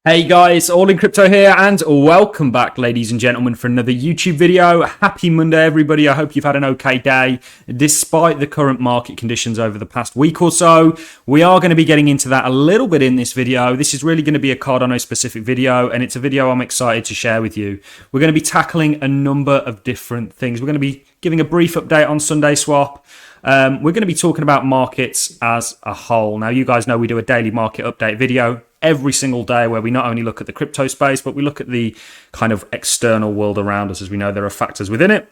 Hey guys, All in Crypto here, and welcome back, ladies and gentlemen, for another YouTube video. Happy Monday, everybody. I hope you've had an okay day, despite the current market conditions over the past week or so. We are going to be getting into that a little bit in this video. This is really going to be a Cardano-specific video, and it's a video I'm excited to share with you. We're going to be tackling a number of different things. We're going to be giving a brief update on Sunday Swap. We're going to be talking about markets as a whole. Now, you guys know we do a daily market update video every single day where we not only look at the crypto space, but we look at the kind of external world around us. As we know, there are factors within it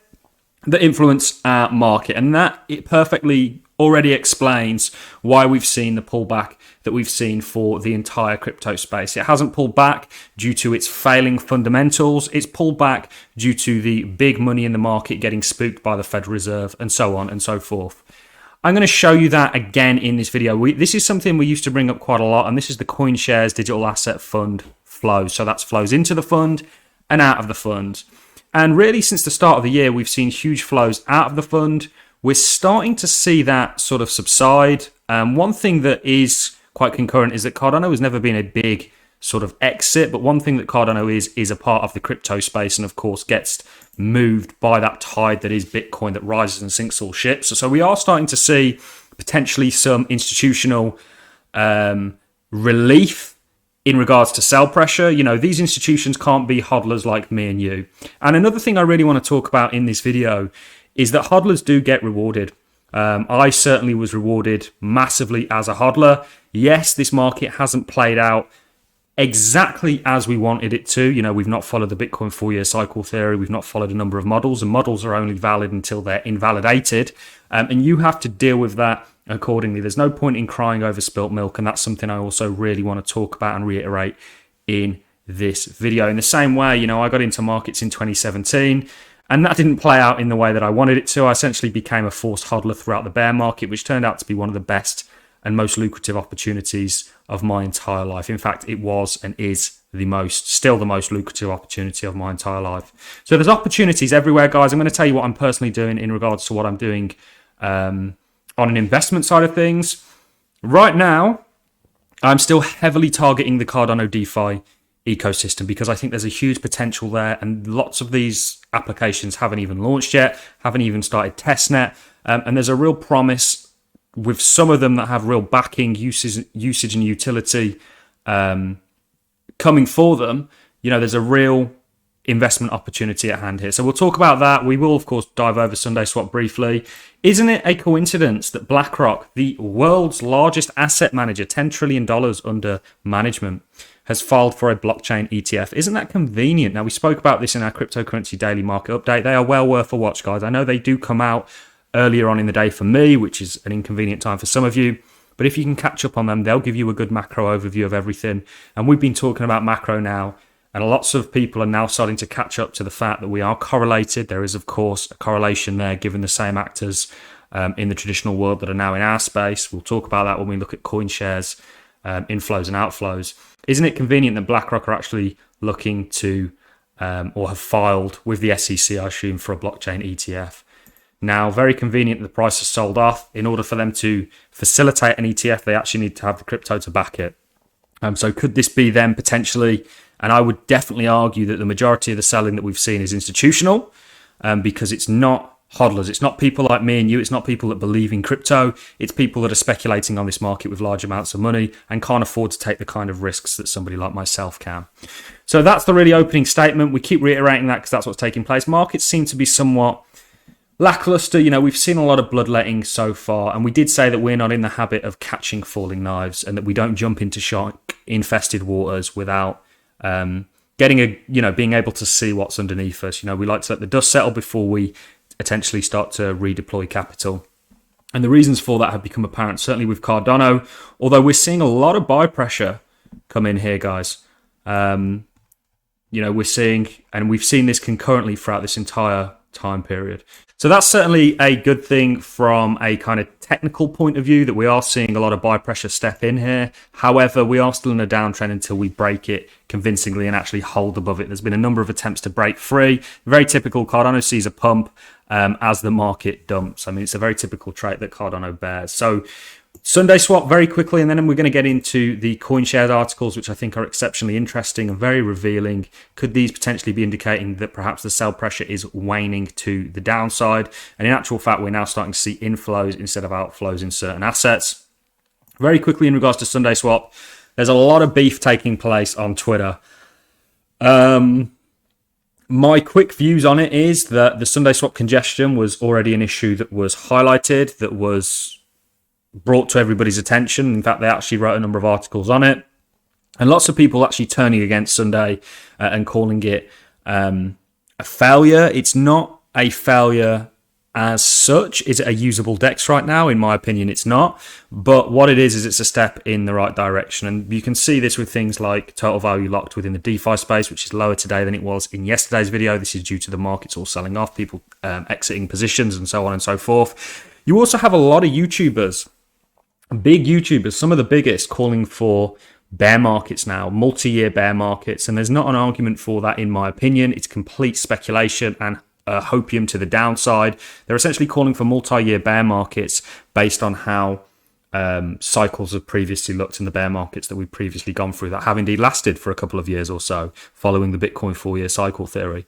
that influence our market, and that it perfectly already explains why we've seen the pullback that we've seen for the entire crypto space. It hasn't pulled back due to its failing fundamentals. It's pulled back due to the big money in the market getting spooked by the Federal Reserve, and so on and so forth. I'm going to show you that again in this video. This is something we used to bring up quite a lot, and this is the CoinShares Digital Asset Fund flow. So that's flows into the fund and out of the fund. And really, since the start of the year, we've seen huge flows out of the fund. We're starting to see that sort of subside. One thing that is quite concurrent is that Cardano has never been a big sort of exit, but one thing that Cardano is a part of the crypto space, and of course gets moved by that tide that is Bitcoin that rises and sinks all ships. So we are starting to see potentially some institutional relief in regards to sell pressure. You know, these institutions can't be hodlers like me and you. And another thing I really want to talk about in this video is that hodlers do get rewarded. I certainly was rewarded massively as a hodler. Yes, this market hasn't played out exactly as we wanted it to. You know, we've not followed the Bitcoin 4-year cycle theory. We've not followed a number of models, and models are only valid until they're invalidated. And you have to deal with that accordingly. There's no point in crying over spilt milk, and that's something I also really want to talk about and reiterate in this video. In the same way, you know, I got into markets in 2017, and that didn't play out in the way that I wanted it to. I essentially became a forced hodler throughout the bear market, which turned out to be one of the best and most lucrative opportunities of my entire life. In fact, it was and is still the most lucrative opportunity of my entire life. So there's opportunities everywhere, guys. I'm going to tell you what I'm personally doing in regards to what I'm doing on an investment side of things. Right now, I'm still heavily targeting the Cardano DeFi ecosystem because I think there's a huge potential there, and lots of these applications haven't even launched yet, haven't even started testnet, and there's a real promise with some of them that have real backing, usage and utility coming for them. You know, there's a real investment opportunity at hand here. So we'll talk about that. We will, of course, dive over Sunday Swap briefly. Isn't it a coincidence that BlackRock, the world's largest asset manager, $10 trillion under management, has filed for a blockchain ETF? Isn't that convenient? Now, we spoke about this in our cryptocurrency daily market update. They are well worth a watch, guys. I know they do come out earlier on in the day for me, which is an inconvenient time for some of you. But if you can catch up on them, they'll give you a good macro overview of everything. And we've been talking about macro now, and lots of people are now starting to catch up to the fact that we are correlated. There is, of course, a correlation there given the same actors in the traditional world that are now in our space. We'll talk about that when we look at CoinShares inflows and outflows. Isn't it convenient that BlackRock are actually looking to or have filed with the SEC, I assume, for a blockchain ETF? Now, very convenient that the price is sold off. In order for them to facilitate an ETF, they actually need to have the crypto to back it. So could this be them potentially? And I would definitely argue that the majority of the selling that we've seen is institutional, because it's not hodlers. It's not people like me and you. It's not people that believe in crypto. It's people that are speculating on this market with large amounts of money and can't afford to take the kind of risks that somebody like myself can. So that's the really opening statement. We keep reiterating that because that's what's taking place. Markets seem to be somewhat lackluster. You know, we've seen a lot of bloodletting so far, and we did say that we're not in the habit of catching falling knives, and that we don't jump into shark-infested waters without being able to see what's underneath us. You know, we like to let the dust settle before we potentially start to redeploy capital. And the reasons for that have become apparent, certainly with Cardano, although we're seeing a lot of buy pressure come in here, guys. You know, we've seen this concurrently throughout this entire time period. So that's certainly a good thing from a kind of technical point of view, that we are seeing a lot of buy pressure step in here. However, we are still in a downtrend until we break it convincingly and actually hold above it. There's been a number of attempts to break free. Very typical. Cardano sees a pump as the market dumps. I mean, it's a very typical trait that Cardano bears. So Sunday swap very quickly, and then we're going to get into the CoinShares articles, which I think are exceptionally interesting and very revealing. Could these potentially be indicating that perhaps the sell pressure is waning to the downside? And in actual fact, we're now starting to see inflows instead of outflows in certain assets. Very quickly in regards to Sunday swap, there's a lot of beef taking place on Twitter. My quick views on it is that the Sunday swap congestion was already an issue that was highlighted, that was brought to everybody's attention. In fact, they actually wrote a number of articles on it. And lots of people actually turning against Sunday and calling it a failure. It's not a failure as such. Is it a usable DEX right now? In my opinion, it's not. But what it is it's a step in the right direction. And you can see this with things like total value locked within the DeFi space, which is lower today than it was in yesterday's video. This is due to the markets all selling off, people exiting positions and so on and so forth. You also have a lot of YouTubers, big YouTubers, some of the biggest, calling for bear markets now, multi-year bear markets. And there's not an argument for that, in my opinion. It's complete speculation and hopium to the downside. They're essentially calling for multi-year bear markets based on how cycles have previously looked in the bear markets that we've previously gone through that have indeed lasted for a couple of years or so, following the Bitcoin 4-year cycle theory.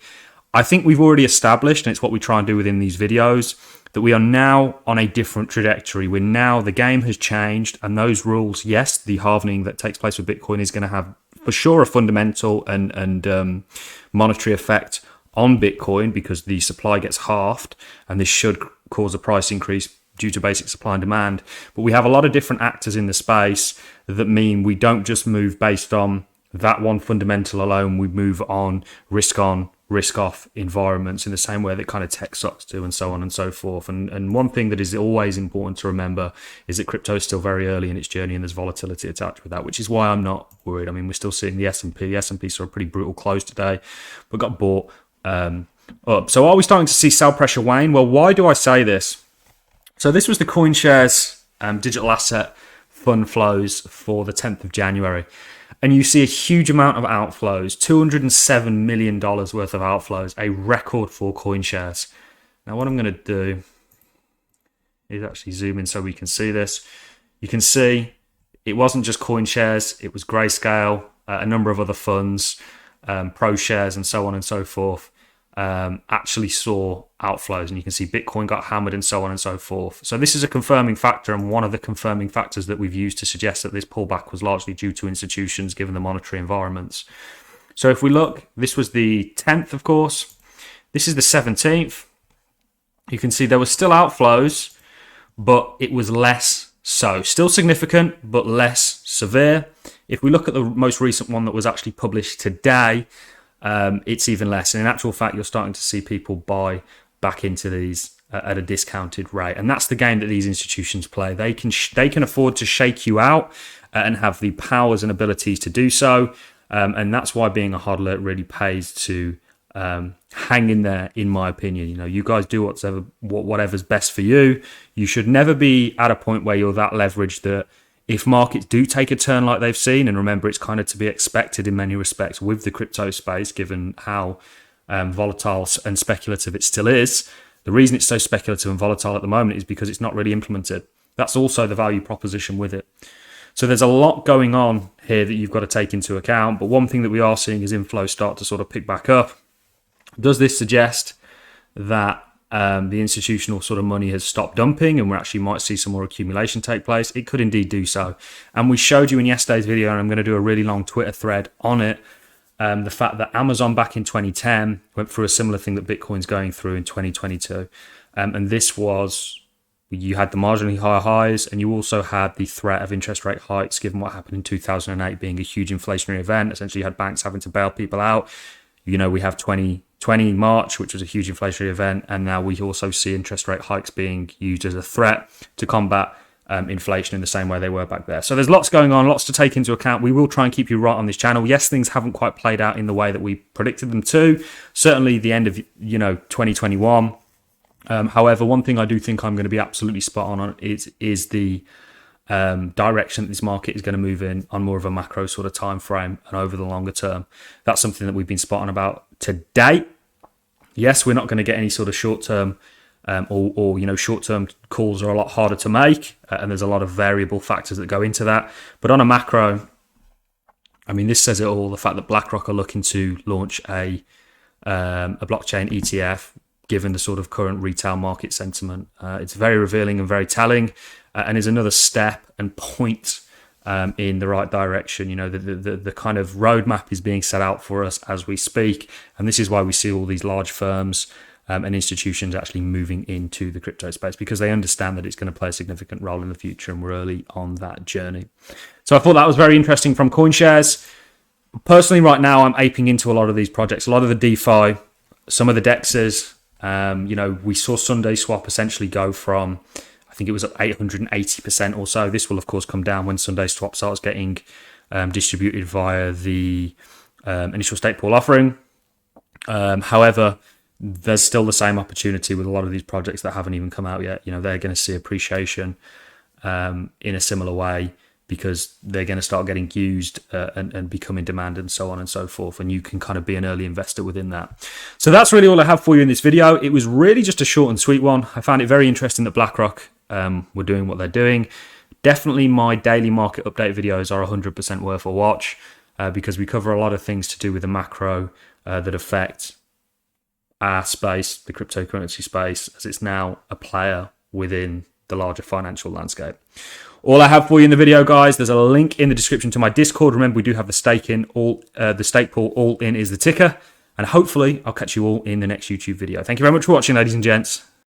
I think we've already established, and it's what we try and do within these videos, that we are now on a different trajectory. The game has changed, and those rules, yes, the halvening that takes place with Bitcoin is going to have, for sure, a fundamental and monetary effect on Bitcoin, because the supply gets halved, and this should cause a price increase due to basic supply and demand. But we have a lot of different actors in the space that mean we don't just move based on that one fundamental alone. We move on, risk off environments in the same way that kind of tech stocks do, and so on and so forth. And one thing that is always important to remember is that crypto is still very early in its journey, and there's volatility attached with that, which is why I'm not worried. I mean, we're still seeing the S&P. The S&P saw a pretty brutal close today, but got bought up. So are we starting to see sell pressure wane? Well, why do I say this? So this was the CoinShares digital asset fund flows for the 10th of January. And you see a huge amount of outflows, $207 million worth of outflows, a record for CoinShares. Now, what I'm going to do is actually zoom in so we can see this. You can see it wasn't just CoinShares, it was Grayscale, a number of other funds, ProShares, and so on and so forth, actually saw outflows. And you can see Bitcoin got hammered and so on and so forth. So this is a confirming factor, and one of the confirming factors that we've used to suggest that this pullback was largely due to institutions given the monetary environments. So if we look, this was the 10th, of course. This is the 17th. You can see there were still outflows, but it was less so. Still significant, but less severe. If we look at the most recent one that was actually published today, it's even less. And in actual fact, you're starting to see people buy back into these at a discounted rate. And that's the game that these institutions play. They can afford to shake you out and have the powers and abilities to do so. And that's why being a hodler really pays to hang in there, in my opinion. You know, you guys do whatever's best for you. You should never be at a point where you're that leveraged that if markets do take a turn like they've seen, and remember, it's kind of to be expected in many respects with the crypto space, given how volatile and speculative it still is. The reason it's so speculative and volatile at the moment is because it's not really implemented. That's also the value proposition with it. So there's a lot going on here that you've got to take into account. But one thing that we are seeing is inflows start to sort of pick back up. Does this suggest that the institutional sort of money has stopped dumping and we actually might see some more accumulation take place? It could indeed do so. And we showed you in yesterday's video, and I'm going to do a really long Twitter thread on it, the fact that Amazon back in 2010 went through a similar thing that Bitcoin's going through in 2022. And this was, you had the marginally higher highs, and you also had the threat of interest rate hikes, given what happened in 2008 being a huge inflationary event. Essentially, you had banks having to bail people out. You know, we have 2020 March, which was a huge inflationary event, and now we also see interest rate hikes being used as a threat to combat inflation in the same way they were back there. So there's lots going on, lots to take into account. We will try and keep you right on this channel. Yes, things haven't quite played out in the way that we predicted them to. Certainly the end of 2021. However, one thing I do think I'm going to be absolutely spot on is the direction that this market is going to move in on more of a macro sort of time frame and over the longer term. That's something that we've been spot on about to date. Yes, we're not going to get any sort of short-term or you know, short-term calls are a lot harder to make, and there's a lot of variable factors that go into that. But on a macro, I mean, this says it all. The fact that BlackRock are looking to launch a blockchain ETF, given the sort of current retail market sentiment, it's very revealing and very telling, and is another step and point in the right direction. You know, the kind of roadmap is being set out for us as we speak, and this is why we see all these large firms and institutions actually moving into the crypto space, because they understand that it's going to play a significant role in the future, and we're early on that journey. So I thought that was very interesting from CoinShares. Personally, right now, I'm aping into a lot of these projects, a lot of the DeFi, some of the DEXs. You know, we saw Sunday Swap essentially go from, I think it was up 880% or so. This will, of course, come down when Sunday Swap starts getting distributed via the initial stake pool offering. However, there's still the same opportunity with a lot of these projects that haven't even come out yet. You know, they're going to see appreciation in a similar way, because they're going to start getting used and become in demand and so on and so forth. And you can kind of be an early investor within that. So that's really all I have for you in this video. It was really just a short and sweet one. I found it very interesting that BlackRock were doing what they're doing. Definitely my daily market update videos are 100% worth a watch, because we cover a lot of things to do with the macro that affect our space, the cryptocurrency space, as it's now a player within the larger financial landscape. All I have for you in the video, guys, there's a link in the description to my Discord. Remember, we do have the stake pool. All in is the ticker. And hopefully I'll catch you all in the next YouTube video. Thank you very much for watching, ladies and gents.